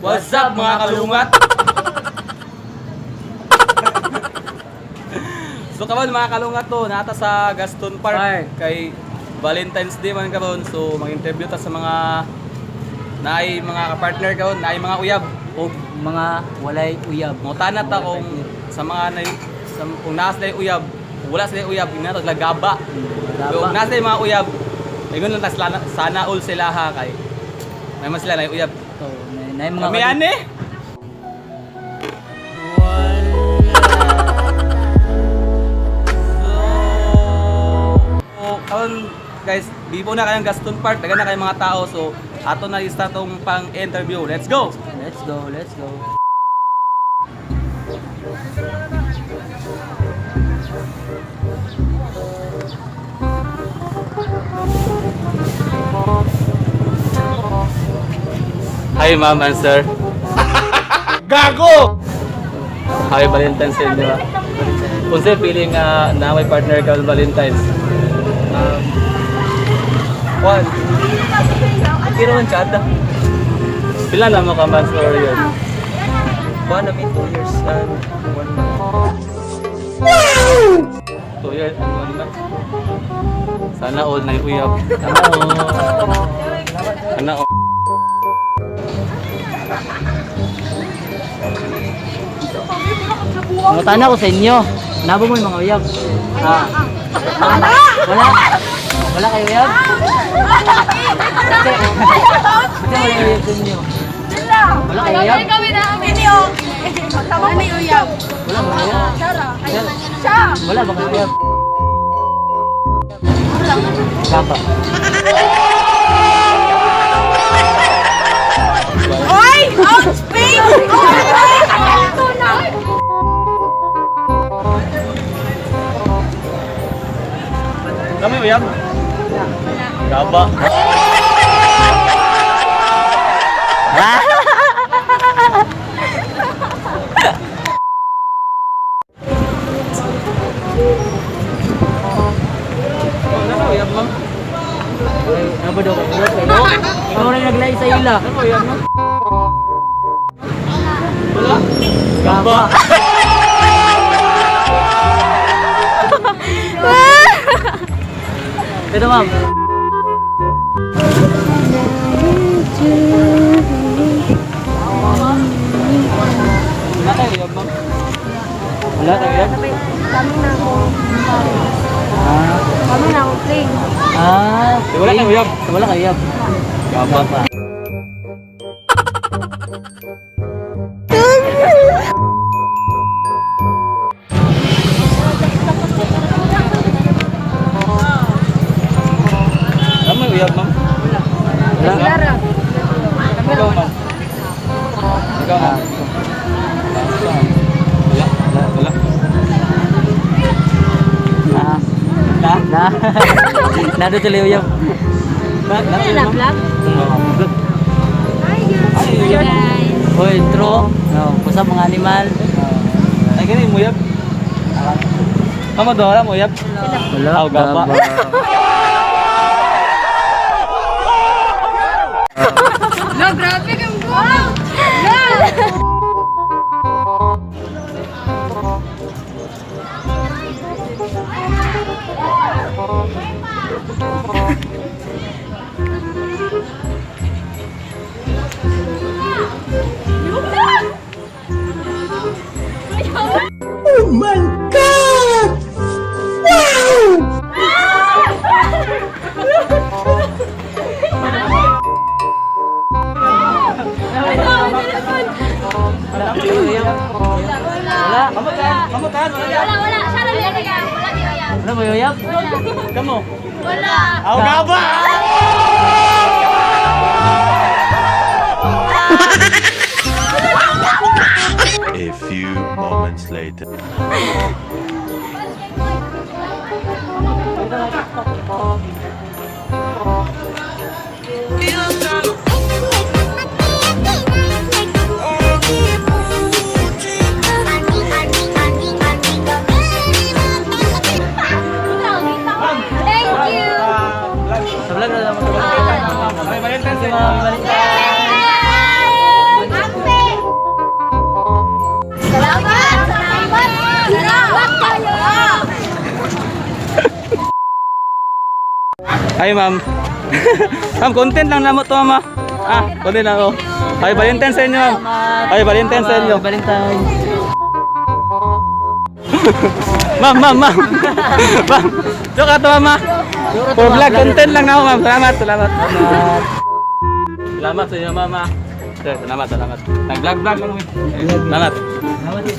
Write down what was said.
What's up mga kalungat? So karon mga kalungat to, nata sa Gaston Park kay Valentine's Day man karon. So mag-interview ta sa mga naay mga partner karon, naay mga uyab O mga walay uyab. mo tanat ta kung sa mga kung naas na uyab, wala sila uyab, inato sila gaba. Kung naas na mga uyab, ingon lang sana all sila ha kay may mas sila na uyab. So, may mga Kami ane. So, karon guys, bibo na kayong Gaston Park, dagan na kayong mga tao. So, ato na i-start tong pang-interview. Let's go. Let's go, let's go. Hi ma'am and sir. Gago! Hi Valentine's Day, di ba? Kung sa'yo feeling na may partner ka sa Valentine's? One. Pero man kada. Pila na mo ka months or yun? One na 2 years and 1 month. 2 years and 1 month. Sana all na yung uyab. Sana all. Mutana ko sa inyo. Nabo mo yung mga uyab. Wala. Wala kayo uyab? Ito wala uyab sa inyo. Wala kayo uyab? Kami na ang video. Tama may uyab. Wala ba kayo uyab? Siya. Wala ba kayo uyab? Kapa. Oy! Out space! Ito na! Kami uyab? Gaba. Uyab ma'am. Ano ba daw kayo? Ikaw rin naglay sa ila. Uyab ma'am. Wala. Gaba. Pero ma'am. Wala kayo uyab ma'am. Wala kayo uyab? Kami na ako. Ah. Kami na ako play. Ah. Wala kayo uyab. Wala kayo uyab. Gaba pa. Kami uyab ma'am. Wala. Lara. Ikaw ma'am. Ikaw ma'am. Wala. Wala. Ah. Na? Na. Nado tuloy uyab. Ano na vlog? Hi guys. Hoy, intro. No, kusap mga animal. Ay gani mo yab. Kamu dora mo yab. Wala. Aw gaba. No, grabe kang wow! Yeah! Oh my God! Wow! Wala. Kamutan. Wala. Siya lang yan. Wala din uyab. Wala ba uyab? Kamu. Wala. Aw gaba. A few moments later. Sa vlog na naman ito. May Valentine's Day. Mga Hi, ma'am. Ma'am, content lang namo to, ma'am. Ah, content lang ako. Happy Valentine's sa inyo, ma'am. Happy Valentine's sa inyo. Valentine. Ma'am. Ma'am. Joke ato, ma'am. For vlog content lang ako, ma'am. Salamat. Salamat sa inyo, ma'am. Salamat. Nag-vlog lang kami. Salamat. Salamat.